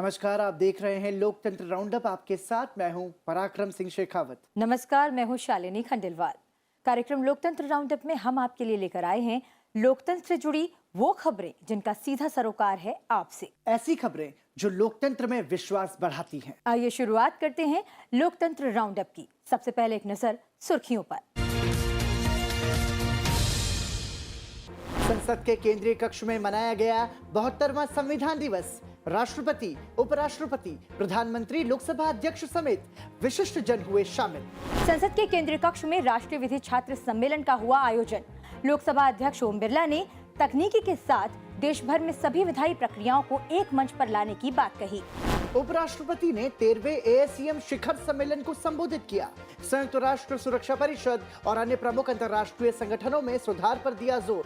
नमस्कार, आप देख रहे हैं लोकतंत्र राउंडअप। आपके साथ मैं हूं पराक्रम सिंह शेखावत। नमस्कार, मैं हूं शालिनी खंडेलवाल। कार्यक्रम लोकतंत्र राउंडअप में हम आपके लिए लेकर आए हैं लोकतंत्र से जुड़ी वो खबरें जिनका सीधा सरोकार है आपसे। ऐसी खबरें जो लोकतंत्र में विश्वास बढ़ाती हैं। आइए शुरुआत करते हैं लोकतंत्र राउंडअप की। सबसे पहले एक नजर सुर्खियों पर। संसद के केंद्रीय कक्ष में मनाया गया 72वां संविधान दिवस। राष्ट्रपति, उपराष्ट्रपति, प्रधानमंत्री, लोकसभा अध्यक्ष समेत विशिष्ट जन हुए शामिल। संसद के केंद्रीय कक्ष में राष्ट्रीय विधि छात्र सम्मेलन का हुआ आयोजन। लोकसभा अध्यक्ष ओम बिरला ने तकनीकी के साथ देश भर में सभी विधायी प्रक्रियाओं को एक मंच पर लाने की बात कही। उपराष्ट्रपति ने 13वें ASEAN शिखर सम्मेलन को संबोधित किया। संयुक्त राष्ट्र सुरक्षा परिषद और अन्य प्रमुख अंतर्राष्ट्रीय संगठनों में सुधार पर दिया जोर।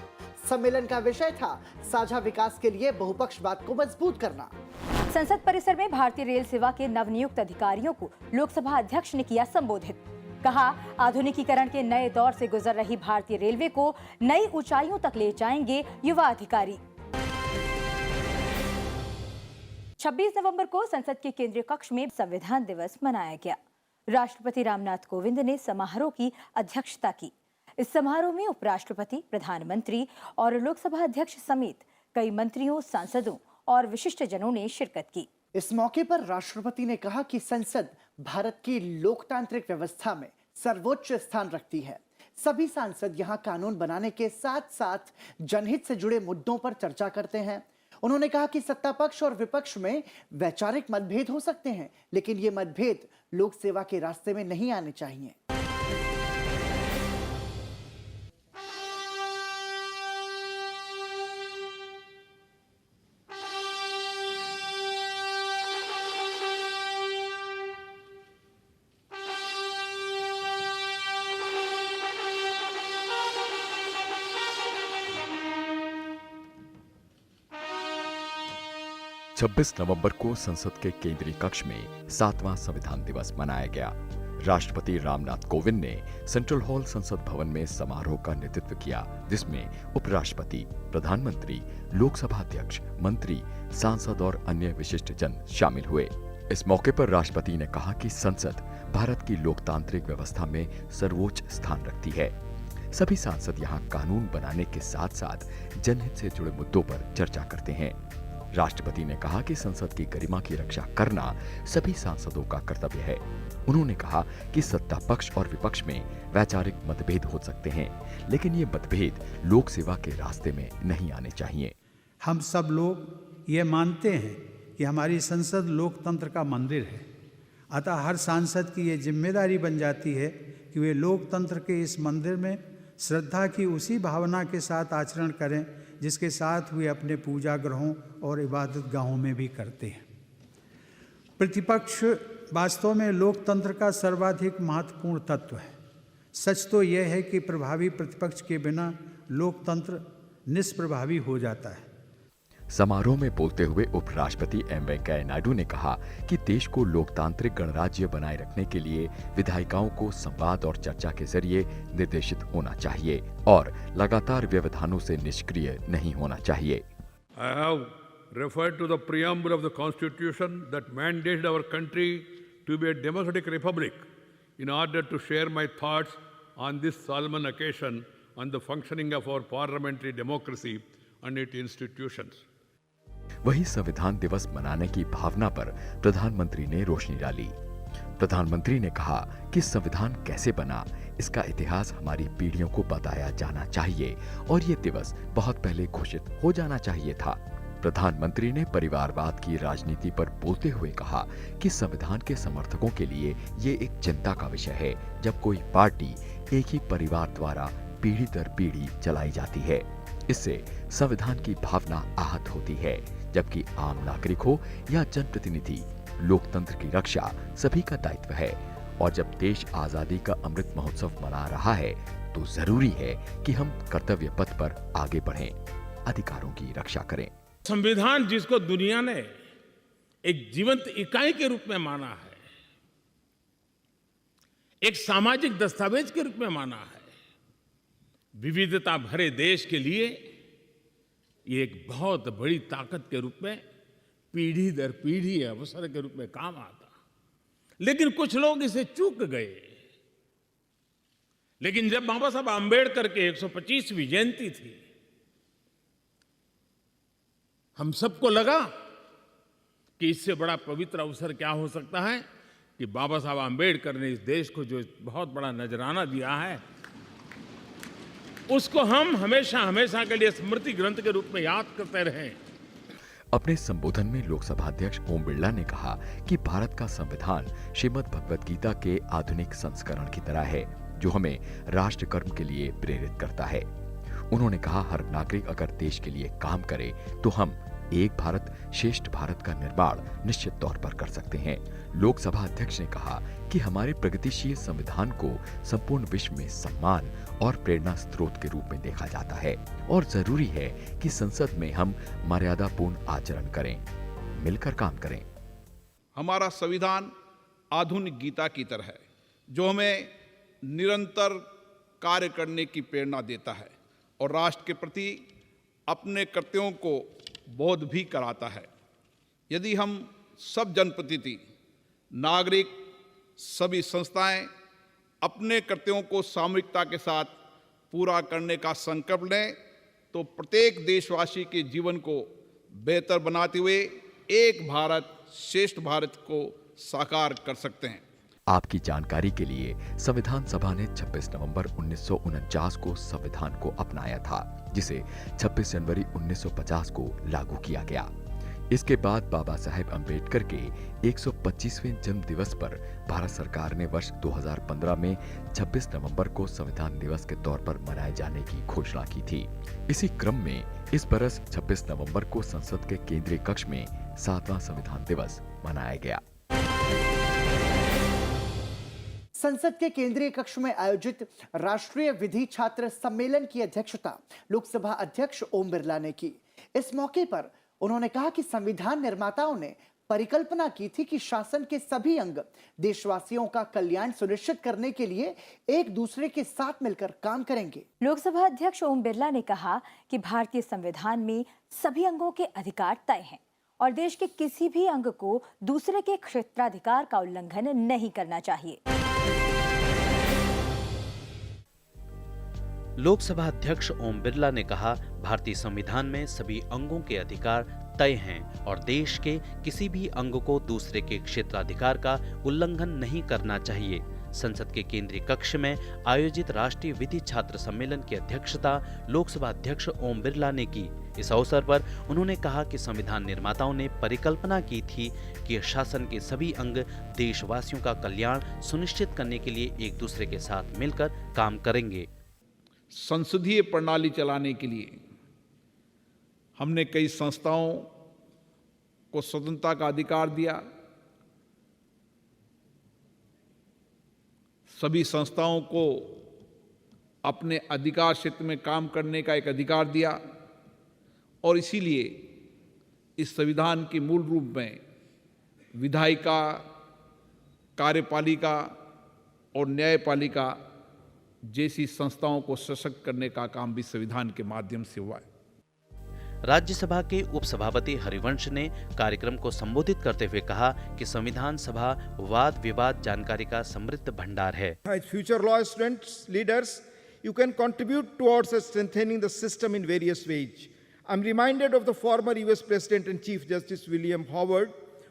सम्मेलन का विषय था साझा विकास के लिए बहुपक्षवाद को मजबूत करना। संसद परिसर में भारतीय रेल सेवा के नवनियुक्त अधिकारियों को लोकसभा अध्यक्ष ने किया संबोधित। कहा, आधुनिकीकरण के नए दौर से गुजर रही भारतीय रेलवे को नई ऊंचाइयों तक ले जाएंगे युवा अधिकारी। 26 नवंबर को संसद के केंद्रीय कक्ष में संविधान दिवस मनाया गया। राष्ट्रपति रामनाथ कोविंद ने समारोह की अध्यक्षता की। इस समारोह में उपराष्ट्रपति, प्रधानमंत्री और लोकसभा अध्यक्ष समेत कई मंत्रियों, सांसदों और विशिष्टजनों ने शिरकत की। इस मौके पर राष्ट्रपति ने कहा कि संसद भारत की लोकतांत्रिक व्यवस्था में सर्वोच्च स्थान रखती है। सभी सांसद यहां कानून बनाने के साथ साथ जनहित से जुड़े मुद्दों पर चर्चा करते हैं। उन्होंने कहा कि सत्ता पक्ष और विपक्ष में वैचारिक मतभेद हो सकते हैं, लेकिन ये मतभेद लोक सेवा के रास्ते में नहीं आने चाहिए। छब्बीस नवंबर को संसद के केंद्रीय कक्ष में 7वां संविधान दिवस मनाया गया। राष्ट्रपति रामनाथ कोविंद ने सेंट्रल हॉल संसद भवन में समारोह का नेतृत्व किया, जिसमें उपराष्ट्रपति, प्रधानमंत्री, लोकसभा अध्यक्ष, मंत्री, सांसद और अन्य विशिष्ट जन शामिल हुए। इस मौके पर राष्ट्रपति ने कहा कि संसद भारत की लोकतांत्रिक व्यवस्था में सर्वोच्च स्थान रखती है। सभी सांसद यहाँ कानून बनाने के साथ साथ जनहित से जुड़े मुद्दों पर चर्चा करते हैं। राष्ट्रपति ने कहा कि संसद की गरिमा की रक्षा करना सभी सांसदों का कर्तव्य है। उन्होंने कहा कि सत्ता पक्ष और विपक्ष में वैचारिक मतभेद हो सकते हैं, लेकिन ये मतभेद लोक सेवा के रास्ते में नहीं आने चाहिए। हम सब लोग ये मानते हैं कि हमारी संसद लोकतंत्र का मंदिर है। अतः हर सांसद की ये जिम्मेदारी बन जाती है कि वे लोकतंत्र के इस मंदिर में श्रद्धा की उसी भावना के साथ आचरण करें जिसके साथ वे अपने पूजा गृहों और इबादत गाहों में भी करते हैं। प्रतिपक्ष वास्तव में लोकतंत्र का सर्वाधिक महत्वपूर्ण तत्व है। सच तो यह है कि प्रभावी प्रतिपक्ष के बिना लोकतंत्र निष्प्रभावी हो जाता है। समारोह में बोलते हुए उपराष्ट्रपति एम वेंकैया नायडू ने कहा कि देश को लोकतांत्रिक गणराज्य बनाए रखने के लिए विधायिकाओं को संवाद और चर्चा के जरिए निर्देशित होना चाहिए और लगातार व्यवधानों से निष्क्रिय नहीं होना चाहिए। I have referred to the preamble of the Constitution that mandated our country to be a democratic republic in order to share my thoughts on this solemn occasion on the functioning of our parliamentary democracy and its institutions. वही संविधान दिवस मनाने की भावना पर प्रधानमंत्री ने रोशनी डाली। प्रधानमंत्री ने कहा कि संविधान कैसे बना, इसका इतिहास हमारी पीढ़ियों को बताया जाना चाहिए और ये दिवस बहुत पहले घोषित हो जाना चाहिए था। प्रधानमंत्री ने परिवारवाद की राजनीति पर बोलते हुए कहा कि संविधान के समर्थकों के लिए ये एक चिंता का विषय है जब कोई पार्टी एक ही परिवार द्वारा पीढ़ी दर पीढ़ी चलाई जाती है। इससे संविधान की भावना आहत होती है, जबकि आम नागरिक हो या जनप्रतिनिधि, लोकतंत्र की रक्षा सभी का दायित्व है। और जब देश आजादी का अमृत महोत्सव मना रहा है तो जरूरी है कि हम कर्तव्य पथ पर आगे बढ़ें, अधिकारों की रक्षा करें। संविधान जिसको दुनिया ने एक जीवंत इकाई के रूप में माना है, एक सामाजिक दस्तावेज के रूप में माना है, विविधता भरे देश के लिए ये एक बहुत बड़ी ताकत के रूप में पीढ़ी दर पीढ़ी अवसर के रूप में काम आता, लेकिन कुछ लोग इसे चूक गए। लेकिन जब बाबा साहब आम्बेडकर के 125वीं जयंती थी, हम सबको लगा कि इससे बड़ा पवित्र अवसर क्या हो सकता है कि बाबा साहब आम्बेडकर ने इस देश को जो बहुत बड़ा नजराना दिया है, उसको हम हमेशा हमेशा के लिए स्मृति ग्रंथ के रूप में याद करते रहें। अपने संबोधन में लोकसभा अध्यक्ष ओम बिरला ने कहा कि भारत का संविधान श्रीमद् भगवत गीता के आधुनिक संस्करण की तरह है, जो हमें राष्ट्र कर्म के लिए प्रेरित करता है। उन्होंने कहा, हर नागरिक अगर देश के लिए काम करे तो हम एक भारत श्रेष्ठ भारत का निर्माण निश्चित तौर पर कर सकते हैं। लोकसभा अध्यक्ष ने कहा कि हमारे प्रगतिशील संविधान को संपूर्ण विश्व में सम्मान और प्रेरणा स्रोत के रूप में देखा जाता है और जरूरी है कि संसद में हम मर्यादापूर्ण आचरण करें, मिलकर काम करें। हमारा संविधान आधुनिक गीता की तरह है, जो हमें निरंतर कार्य करने की प्रेरणा देता है और राष्ट्र के प्रति अपने कर्तव्यों को बोध भी कराता है। यदि हम सब जनप्रतिनिधि, नागरिक, सभी संस्थाएं अपने कर्तव्यों को सामूहिकता के साथ पूरा करने का संकल्प लें तो प्रत्येक देशवासी के जीवन को बेहतर बनाते हुए एक भारत श्रेष्ठ भारत को साकार कर सकते हैं। आपकी जानकारी के लिए संविधान सभा ने 26 नवंबर 1949 को संविधान को अपनाया था, जिसे 26 जनवरी 1950 को लागू किया गया। इसके बाद बाबा साहेब अम्बेडकर के 125वें जन्म दिवस पर भारत सरकार ने वर्ष 2015 में 26 नवंबर को संविधान दिवस के तौर पर मनाए जाने की घोषणा की थी। इसी क्रम में इस बरस 26 नवंबर को संसद के केंद्रीय कक्ष में 7वां संविधान दिवस मनाया गया। संसद के केंद्रीय कक्ष में आयोजित राष्ट्रीय विधि छात्र सम्मेलन की अध्यक्षता लोकसभा अध्यक्ष ओम बिरला ने की। इस मौके पर उन्होंने कहा कि संविधान निर्माताओं ने परिकल्पना की थी कि शासन के सभी अंग देशवासियों का कल्याण सुनिश्चित करने के लिए एक दूसरे के साथ मिलकर काम करेंगे। लोकसभा अध्यक्ष ओम बिरला ने कहा कि भारतीय संविधान में सभी अंगों के अधिकार तय हैं और देश के किसी भी अंग को दूसरे के क्षेत्राधिकार का उल्लंघन नहीं करना चाहिए। लोकसभा अध्यक्ष ओम बिरला ने कहा, भारतीय संविधान में सभी अंगों के अधिकार तय हैं और देश के किसी भी अंग को दूसरे के क्षेत्राधिकार का उल्लंघन नहीं करना चाहिए। संसद के केंद्रीय कक्ष में आयोजित राष्ट्रीय विधि छात्र सम्मेलन की अध्यक्षता लोकसभा अध्यक्ष ओम बिरला ने की। इस अवसर पर उन्होंने कहा कि संविधान निर्माताओं ने परिकल्पना की थी कि शासन के सभी अंग देशवासियों का कल्याण सुनिश्चित करने के लिए एक दूसरे के साथ मिलकर काम करेंगे। संसदीय प्रणाली चलाने के लिए हमने कई संस्थाओं को स्वतंत्रता का अधिकार दिया। सभी संस्थाओं को अपने अधिकार क्षेत्र में काम करने का एक अधिकार दिया और इसीलिए इस संविधान के मूल रूप में विधायिका, कार्यपालिका और न्यायपालिका जैसी संस्थाओं को सशक्त करने का काम भी संविधान के माध्यम से हुआ है। राज्यसभा के उपसभापति हरिवंश ने कार्यक्रम को संबोधित करते हुए कहा कि संविधान सभा वाद विवाद जानकारी का समृद्ध भंडार है। As future law students, leaders, you can contribute towards strengthening the system in various ways. I'm reminded of the former US President and Chief Justice William Howard,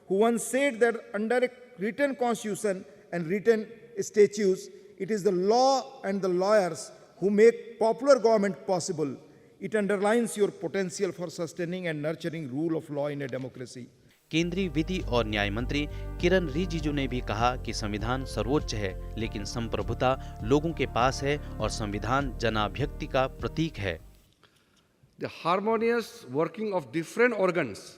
who once said that under a written constitution and written statutes, it is the law and the lawyers who make popular government possible. It underlines your potential for sustaining and nurturing rule of law in a democracy. केंद्रीय विधि और न्याय मंत्री किरण रिजिजू ने भी कहा कि संविधान सर्वोच्च है, लेकिन संप्रभुता लोगों के पास है और संविधान जनाभिव्यक्ति का प्रतीक है। The harmonious working of different organs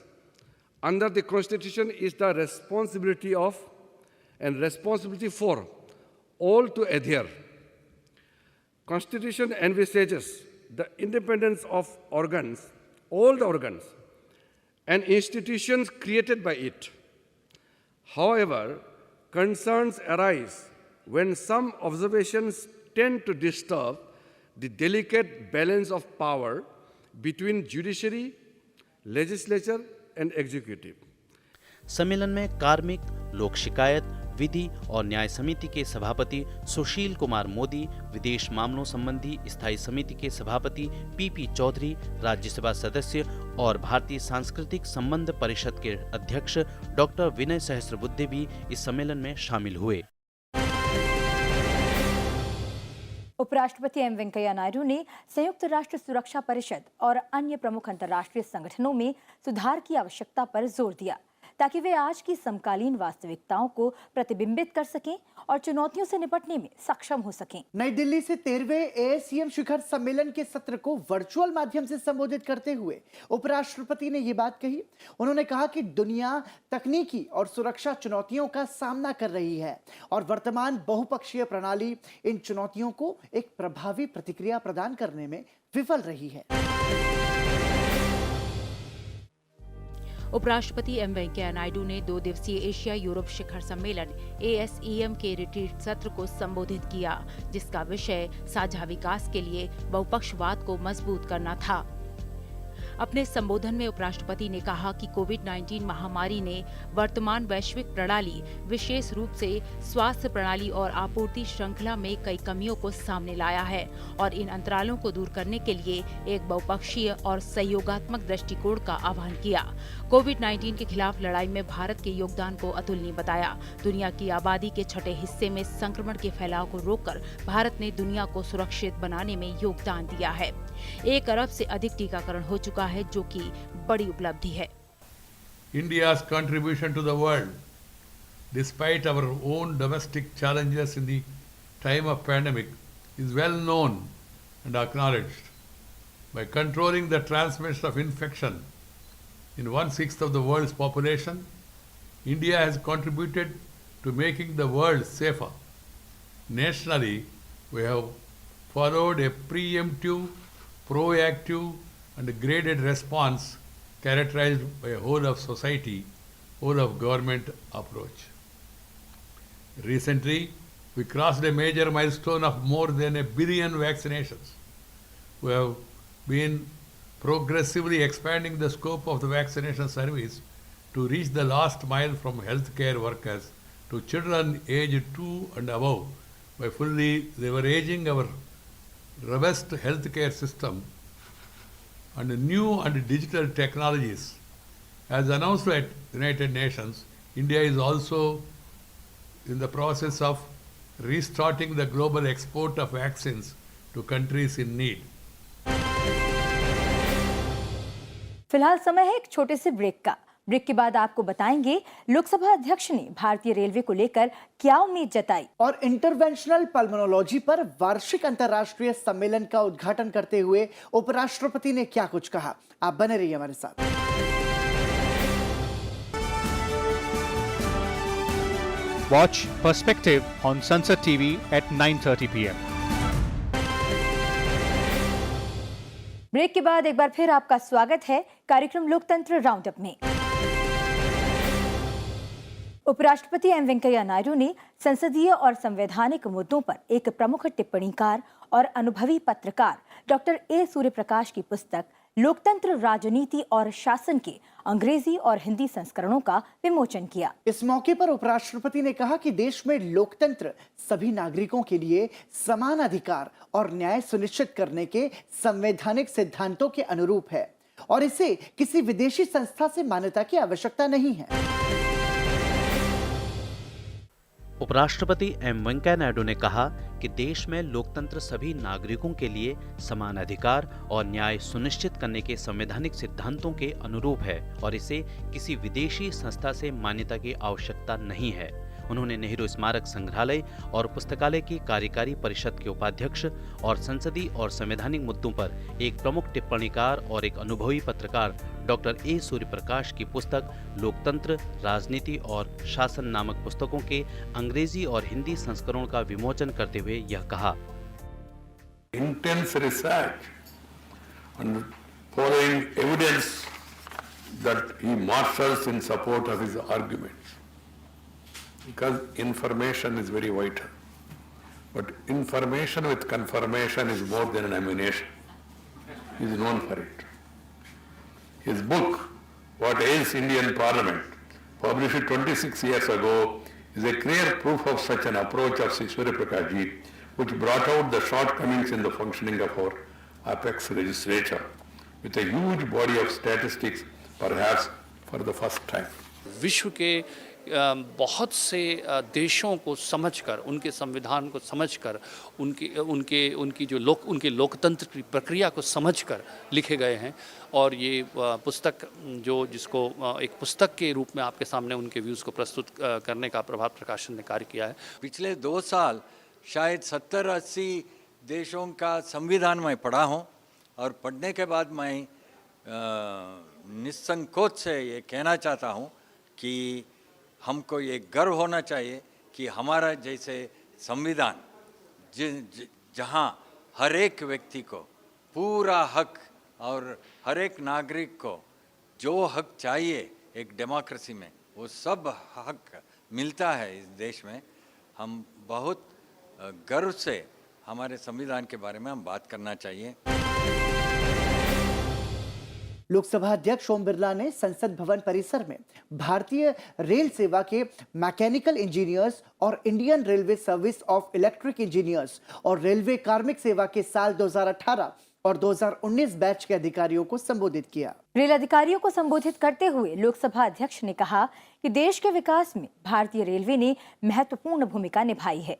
under the Constitution is the responsibility of and responsibility for all to adhere. Constitution envisages the independence of organs, all the organs, and institutions created by it. However, concerns arise when some observations tend to disturb the delicate balance of power between judiciary, legislature, and executive. सम्मेलन में कार्मिक, लोक शिकायत, विधि और न्याय समिति के सभापति सुशील कुमार मोदी, विदेश मामलों संबंधी स्थायी समिति के सभापति पीपी चौधरी, राज्यसभा सदस्य और भारतीय सांस्कृतिक संबंध परिषद के अध्यक्ष डॉक्टर विनय सहस्रबुद्धे भी इस सम्मेलन में शामिल हुए। उपराष्ट्रपति एम वेंकैया नायडू ने संयुक्त राष्ट्र सुरक्षा परिषद और अन्य प्रमुख अंतर्राष्ट्रीय संगठनों में सुधार की आवश्यकता पर जोर दिया ताकि वे आज की समकालीन वास्तविकताओं को प्रतिबिंबित कर सकें और चुनौतियों से निपटने में सक्षम हो सकें। नई दिल्ली से 13वें ASEAN शिखर सम्मेलन के सत्र को वर्चुअल माध्यम से संबोधित करते हुए उपराष्ट्रपति ने ये बात कही। उन्होंने कहा कि दुनिया तकनीकी और सुरक्षा चुनौतियों का सामना कर रही है और वर्तमान बहुपक्षीय प्रणाली इन चुनौतियों को एक प्रभावी प्रतिक्रिया प्रदान करने में विफल रही है। उपराष्ट्रपति एम वेंकैया नायडू ने 2 दिवसीय एशिया यूरोप शिखर सम्मेलन ASEM के रिट्रीट सत्र को संबोधित किया, जिसका विषय साझा विकास के लिए बहुपक्षवाद को मजबूत करना था। अपने संबोधन में उपराष्ट्रपति ने कहा कि कोविड-19 महामारी ने वर्तमान वैश्विक प्रणाली, विशेष रूप से स्वास्थ्य प्रणाली और आपूर्ति श्रृंखला में कई कमियों को सामने लाया है और इन अंतरालों को दूर करने के लिए एक बहुपक्षीय और सहयोगात्मक दृष्टिकोण का आह्वान किया। कोविड-19 के खिलाफ लड़ाई में भारत के योगदान को अतुलनीय बताया। दुनिया की आबादी के छठे हिस्से में संक्रमण के फैलाव को रोककर भारत ने दुनिया को सुरक्षित बनाने में योगदान दिया है। 1 अरब से अधिक टीकाकरण हो चुका है, जो कि बड़ी उपलब्धि है। India's contribution to the world, despite our own domestic challenges in the time of pandemic, is well known and acknowledged. By controlling the transmission of infection in 1/6 of the world's population, India has contributed to making the world safer. Nationally, we have followed a preemptive, proactive and graded response characterized by a whole of society, whole of government approach. Recently, we crossed a major milestone of more than 1 billion vaccinations. We have been progressively expanding the scope of the vaccination service to reach the last mile from healthcare workers to children aged 2 and above by fully leveraging our robust healthcare system and new and digital technologies. As announced at United Nations, India is also in the process of restarting the global export of vaccines to countries in need. फिलहाल समय है एक छोटे से break का। Break के बाद आपको बताएंगे लोकसभा अध्यक्ष ने भारतीय रेलवे को लेकर क्या उम्मीद जताई और इंटरवेंशनल पल्मोनोलॉजी पर वार्षिक अंतर्राष्ट्रीय सम्मेलन का उद्घाटन करते हुए उपराष्ट्रपति ने क्या कुछ कहा। आप बने रहिए हमारे साथ। Watch Perspective on Sansad TV at 9:30 p.m. Break के बाद एक बार फिर आपका स्वागत है कार्यक्रम लोकतंत्र राउंड अप में। उपराष्ट्रपति एम वेंकैया नायडू ने संसदीय और संवैधानिक मुद्दों पर एक प्रमुख टिप्पणीकार और अनुभवी पत्रकार डॉक्टर ए सूर्यप्रकाश की पुस्तक लोकतंत्र, राजनीति और शासन के अंग्रेजी और हिंदी संस्करणों का विमोचन किया। इस मौके पर उपराष्ट्रपति ने कहा कि देश में लोकतंत्र सभी नागरिकों के लिए समान अधिकार और न्याय सुनिश्चित करने के संवैधानिक सिद्धांतों के अनुरूप है और इसे किसी विदेशी संस्था से मान्यता की आवश्यकता नहीं है। उपराष्ट्रपति एम वेंकैया नायडू ने कहा कि देश में लोकतंत्र सभी नागरिकों के लिए समान अधिकार और न्याय सुनिश्चित करने के संवैधानिक सिद्धांतों के अनुरूप है और इसे किसी विदेशी संस्था से मान्यता की आवश्यकता नहीं है। उन्होंने नेहरू स्मारक संग्रहालय और पुस्तकालय की कार्यकारी परिषद के उपाध्यक्ष और संसदीय और संवैधानिक मुद्दों पर एक प्रमुख टिप्पणीकार और एक अनुभवी पत्रकार डॉक्टर ए सूर्यप्रकाश की पुस्तक लोकतंत्र, राजनीति और शासन नामक पुस्तकों के अंग्रेजी और हिंदी संस्करणों का विमोचन करते हुए यह कहा। Intense research and following evidence that he marshals in support of his arguments. Because information is very vital. But information with confirmation is more than an ammunition. He is known for it. His book, What Ails Indian Parliament, published 26 years ago, is a clear proof of such an approach of Sri Surya Prakash Ji, which brought out the shortcomings in the functioning of our apex legislature, with a huge body of statistics, perhaps for the first time. विश्व के बहुत से देशों को समझकर, उनके संविधान को समझकर, उनके लोकतंत्र की प्रक्रिया को समझकर लिखे गए हैं। और ये पुस्तक जिसको एक पुस्तक के रूप में आपके सामने उनके व्यूज़ को प्रस्तुत करने का प्रभात प्रकाशन ने कार्य किया है। पिछले 2 साल शायद 70-80 देशों का संविधान मैं पढ़ा हूँ, और पढ़ने के बाद मैं निसंकोच से ये कहना चाहता हूँ कि हमको ये गर्व होना चाहिए कि हमारा जैसे संविधान जहाँ हर एक व्यक्ति को पूरा हक और हर एक नागरिक को जो हक चाहिए एक डेमोक्रेसी में, वो सब हक मिलता है इस देश में। हम बहुत गर्व से हमारे संविधान के बारे में हम बात करना चाहिए। लोकसभा अध्यक्ष ओम बिरला ने संसद भवन परिसर में भारतीय रेल सेवा के मैकेनिकल इंजीनियर्स और Indian railway service of electric engineers और रेलवे कार्मिक सेवा के साल 2018 और 2019 बैच के अधिकारियों को संबोधित किया। रेल अधिकारियों को संबोधित करते हुए लोकसभा अध्यक्ष ने कहा कि देश के विकास में भारतीय रेलवे ने महत्वपूर्ण भूमिका निभाई है।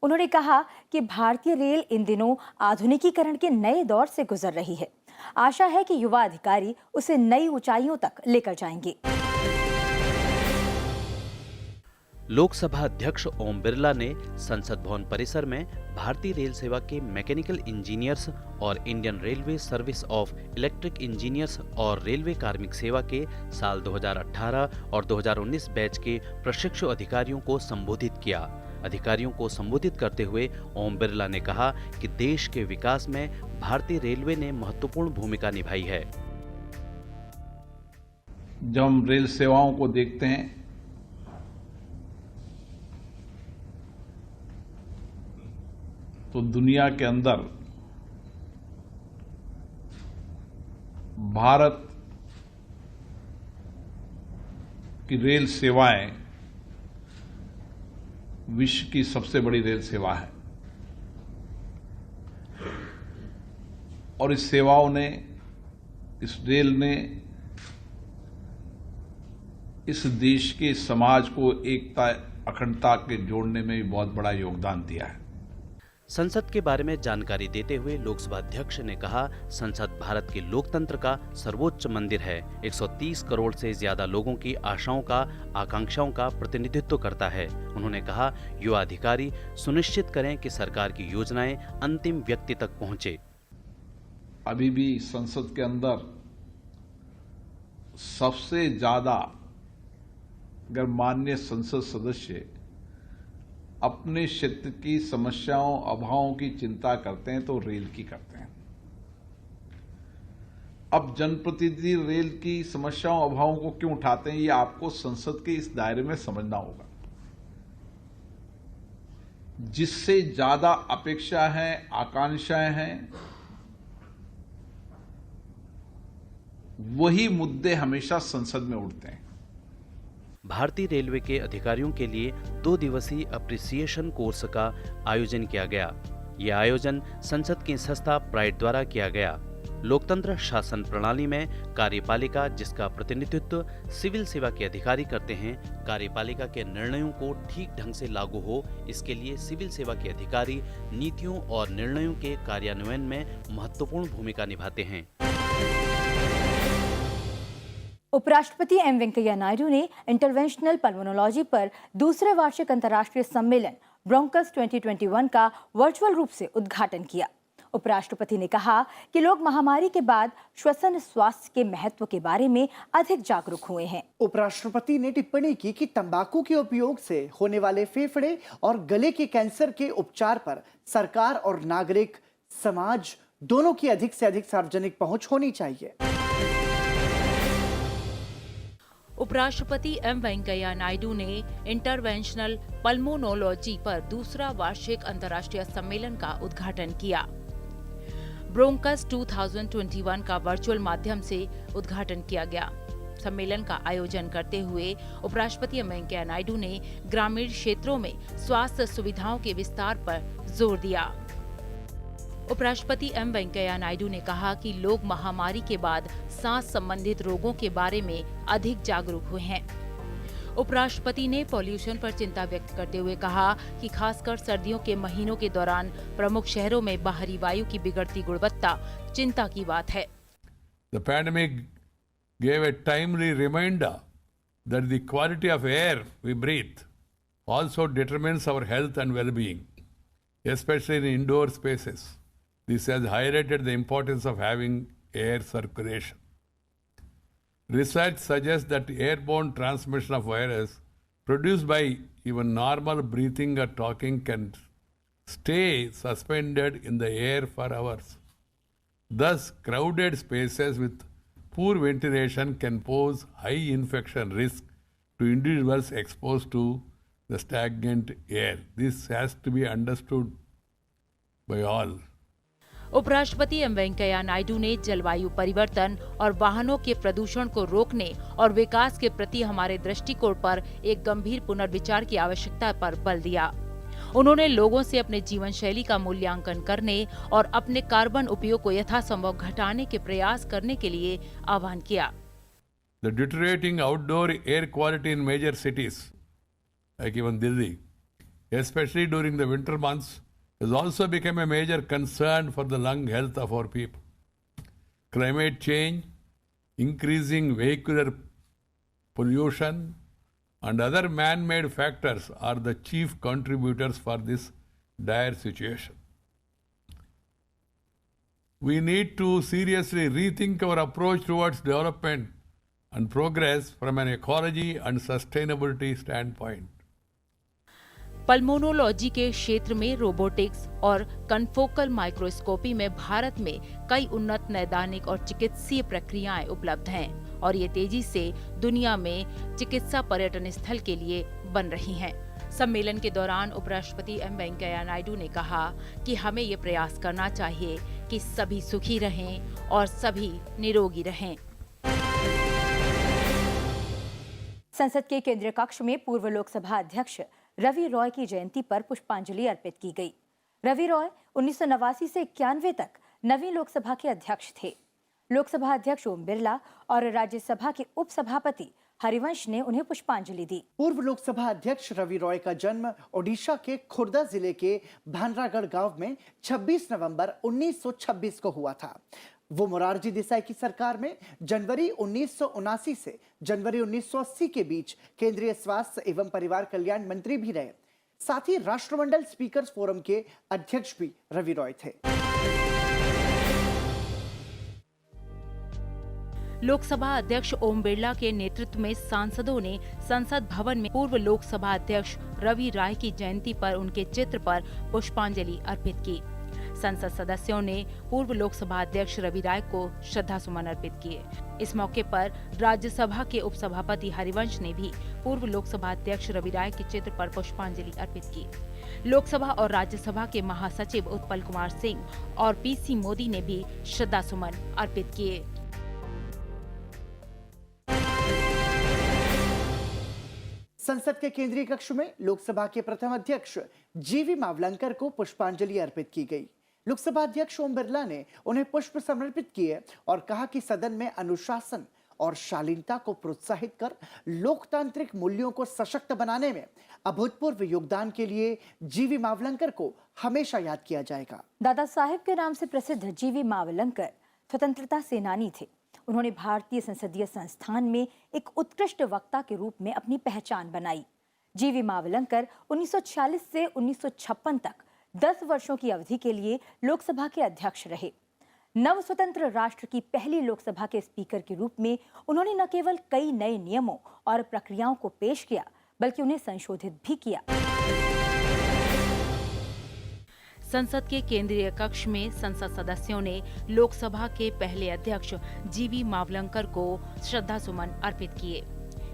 उन्होंने कहा कि भारतीय रेल इन दिनों आधुनिकीकरण के नए दौर से गुजर रही है। आशा है कि युवा अधिकारी उसे नई ऊंचाइयों तक लेकर जाएंगे। लोकसभा अध्यक्ष ओम बिरला ने संसद भवन परिसर में भारतीय रेल सेवा के मैकेनिकल इंजीनियर्स और Indian railway service of electric engineers और रेलवे कार्मिक सेवा के साल 2018 और 2019 बैच के प्रशिक्षु अधिकारियों को संबोधित किया। अधिकारियों को संबोधित करते हुए ओम बिरला ने कहा कि देश के विकास में भारतीय रेलवे ने महत्वपूर्ण भूमिका निभाई है। जब हम रेल सेवाओं को देखते हैं तो दुनिया के अंदर भारत की रेल सेवाएं विश्व की सबसे बड़ी रेल सेवा है, और इस सेवाओं ने, इस रेल ने इस देश के समाज को एकता अखंडता के जोड़ने में भी बहुत बड़ा योगदान दिया है। संसद के बारे में जानकारी देते हुए लोकसभा अध्यक्ष ने कहा, संसद भारत के लोकतंत्र का सर्वोच्च मंदिर है। 130 करोड़ से ज्यादा लोगों की आशाओं का, आकांक्षाओं का प्रतिनिधित्व करता है। उन्होंने कहा, युवा अधिकारी सुनिश्चित करें कि सरकार की योजनाएं अंतिम व्यक्ति तक पहुंचे। अभी भी संसद के अंदर सबसे ज्यादा अगर माननीय संसद सदस्य अपने क्षेत्र की समस्याओं, अभावों की चिंता करते हैं तो रेल की करते हैं। अब जनप्रतिनिधि रेल की समस्याओं, अभावों को क्यों उठाते हैं, ये आपको संसद के इस दायरे में समझना होगा। जिससे ज्यादा अपेक्षा है, आकांक्षाएं हैं, वही मुद्दे हमेशा संसद में उठते हैं। भारतीय रेलवे के अधिकारियों के लिए 2 दिवसीय अप्रिसिएशन कोर्स का आयोजन किया गया। यह आयोजन संसद की संस्था प्राइड द्वारा किया गया। लोकतंत्र शासन प्रणाली में कार्यपालिका, जिसका प्रतिनिधित्व सिविल सेवा के अधिकारी करते हैं, कार्यपालिका के निर्णयों को ठीक ढंग से लागू हो, इसके लिए सिविल सेवा के अधिकारी नीतियों और निर्णयों के कार्यान्वयन में महत्वपूर्ण भूमिका निभाते हैं। उपराष्ट्रपति एम वेंकैया नायडू ने इंटरवेंशनल पल्मोनोलॉजी पर दूसरे वार्षिक अंतर्राष्ट्रीय सम्मेलन ब्रोंकस 2021 का वर्चुअल रूप से उद्घाटन किया। उपराष्ट्रपति ने कहा कि लोग महामारी के बाद श्वसन स्वास्थ्य के महत्व के बारे में अधिक जागरूक हुए हैं। उपराष्ट्रपति ने टिप्पणी की कि तंबाकू के उपयोग से होने वाले फेफड़े और गले के कैंसर के उपचार पर सरकार और नागरिक समाज दोनों की अधिक से अधिक सार्वजनिक पहुंच होनी चाहिए। उपराष्ट्रपति एम वेंकैया नायडू ने इंटरवेंशनल पल्मोनोलॉजी पर दूसरा वार्षिक अंतर्राष्ट्रीय सम्मेलन का उद्घाटन किया। ब्रोंकस 2021 का वर्चुअल माध्यम से उद्घाटन किया गया। सम्मेलन का आयोजन करते हुए उपराष्ट्रपति एम वेंकैया नायडू ने ग्रामीण क्षेत्रों में स्वास्थ्य सुविधाओं के विस्तार पर जोर दिया। उपराष्ट्रपति एम वेंकैया नायडू ने कहा कि लोग महामारी के बाद सांस संबंधित रोगों के बारे में अधिक जागरूक हुए हैं। उपराष्ट्रपति ने पॉल्यूशन पर चिंता व्यक्त करते हुए कहा कि खासकर सर्दियों के महीनों के दौरान प्रमुख शहरों में बाहरी वायु की बिगड़ती गुणवत्ता चिंता की बात है। The pandemic gave a timely reminder that the quality of air we breathe also determines our health and well-being, especially in indoor spaces. This has highlighted the importance of having air circulation. Research suggests that airborne transmission of virus produced by even normal breathing or talking can stay suspended in the air for hours. Thus, crowded spaces with poor ventilation can pose high infection risk to individuals exposed to the stagnant air. This has to be understood by all. उपराष्ट्रपति M Venkaiah Naidu ने जलवायु परिवर्तन और वाहनों के प्रदूषण को रोकने और विकास के प्रति हमारे दृष्टिकोण पर एक गंभीर पुनर्विचार की आवश्यकता पर बल दिया। उन्होंने लोगों से अपने जीवन शैली का मूल्यांकन करने और अपने कार्बन उपयोग को यथासंभव घटाने के प्रयास करने के लिए आह्वान किया। The deteriorating outdoor air quality in major cities, like even Delhi, especially during the winter months, has also become a major concern for the lung health of our people. Climate change, increasing vehicular pollution, and other man-made factors are the chief contributors for this dire situation. We need to seriously rethink our approach towards development and progress from an ecology and sustainability standpoint. Pulmonology के क्षेत्र में robotics और confocal microscopy में भारत में कई उन्नत नैदानिक और चिकित्सीय प्रक्रियाएं उपलब्ध हैं और ये तेजी से दुनिया में चिकित्सा पर्यटन स्थल के लिए बन रही हैं। सम्मेलन के दौरान उपराष्ट्रपति एम वेंकैया नायडू ने कहा कि हमें ये प्रयास करना चाहिए कि सभी सुखी रहें और सभी निरोगी रहें। संसद के केंद्रीय कक्ष में पूर्व लोकसभा अध्यक्ष रवि रॉय की जयंती पर पुष्पांजलि अर्पित की गई। रवि रॉय 1989 से 91 तक नवीं लोकसभा के अध्यक्ष थे। लोकसभा अध्यक्ष ओम बिरला और राज्यसभा के उपसभापति हरिवंश ने उन्हें पुष्पांजलि दी। पूर्व लोकसभा अध्यक्ष रवि रॉय का जन्म ओडिशा के खुर्दा जिले के भानरागढ़ गांव में 26 नवंबर 1926 को हुआ था। वो मोरारजी देसाई की सरकार में जनवरी 1979 से जनवरी 1980 के बीच केंद्रीय स्वास्थ्य एवं परिवार कल्याण मंत्री भी रहे। साथ ही राष्ट्रमंडल स्पीकर्स फोरम के अध्यक्ष भी रवि रॉय थे। लोकसभा अध्यक्ष ओम बिरला के नेतृत्व में सांसदों ने संसद भवन में पूर्व लोकसभा अध्यक्ष रवि रॉय की जयंती पर उनके चित्र पर पुष्पांजलि अर्पित की। संसद सदस्यों ने पूर्व लोकसभा अध्यक्ष रवि रॉय को श्रद्धासुमन अर्पित किए। इस मौके पर राज्यसभा के उपसभापति हरिवंश ने भी पूर्व लोकसभा अध्यक्ष रवि रॉय के चित्र पर पुष्पांजलि अर्पित की। लोकसभा और राज्यसभा के महासचिव उत्पल कुमार सिंह और पीसी मोदी ने भी श्रद्धासुमन अर्पित किए। संसद के केंद्रीय कक्ष में लोकसभा के प्रथम अध्यक्ष जीवी मावलंकर को पुष्पांजलि अर्पित की गई। लोकसभा अध्यक्ष ओम बिरला ने उन्हें पुष्प समर्पित किए और कहा कि सदन में अनुशासन और शालीनता को प्रोत्साहित कर लोकतांत्रिक मूल्यों को सशक्त बनाने में अभूतपूर्व योगदान के लिए जीवी मावलंकर को हमेशा याद किया जाएगा। दादा साहेब के नाम से प्रसिद्ध जीवी मावलंकर स्वतंत्रता सेनानी थे। उन्होंने भारतीय संसदीय संस्थान में एक उत्कृष्ट वक्ता के रूप में अपनी पहचान बनाई। जीवी मावलंकर 1946 से 1956 तक 10 वर्षों की अवधि के लिए लोकसभा के अध्यक्ष रहे। नव स्वतंत्र राष्ट्र की पहली लोकसभा के स्पीकर के रूप में उन्होंने न केवल कई नए नियमों और प्रक्रियाओं को पेश किया, बल्कि उन्हें संशोधित भी किया। संसद के केंद्रीय कक्ष में संसद सदस्यों ने लोकसभा के पहले अध्यक्ष जीवी मावलंकर को श्रद्धासुमन अर्पित किए।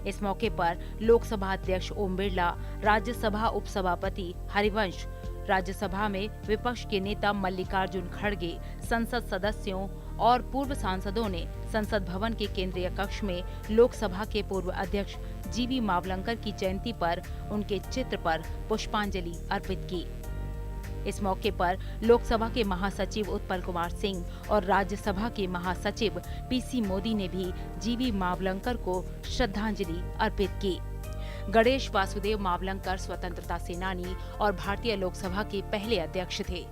इस मौके पर लोकसभा अध्यक्ष ओम बिरला, राज्यसभा उपसभापति हरिवंश, राज्यसभा में विपक्ष के नेता मल्लिकार्जुन खड़गे, संसद सदस्यों और पूर्व सांसदों ने संसद भवन के केंद्रीय कक्ष में लोकसभा के पूर्व अध्यक्ष जीवी मावलंकर की जयंती पर उनके चित्र पर पुष्पांजलि अर्पित की। इस मौके पर लोकसभा के महासचिव उत्पल कुमार सिंह और राज्यसभा के महासचिव पीसी मोदी ने भी जीवी मावलंकर को श्रद्धांजलि अर्पित की। गणेश वासुदेव मावलंकर स्वतंत्रता सेनानी और भारतीय लोकसभा के पहले अध्यक्ष थे।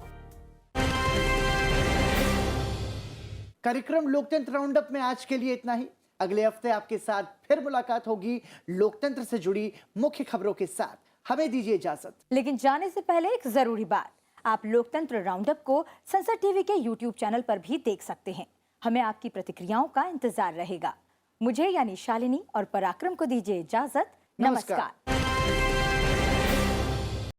कार्यक्रम लोकतंत्र राउंडअप में आज के लिए इतना ही। अगले हफ्ते आपके साथ फिर मुलाकात होगी लोकतंत्र से जुड़ी मुख्य खबरों के साथ। हमें दीजिए इजाजत। लेकिन जाने से पहले एक जरूरी बात, आप लोकतंत्र राउंडअप को संसद टीवी के यूट्यूब चैनल पर भी देख सकते हैं। हमें आपकी प्रतिक्रियाओं का इंतजार रहेगा। मुझे यानी शालिनी और पराक्रम को दीजिए इजाजत। नमस्कार।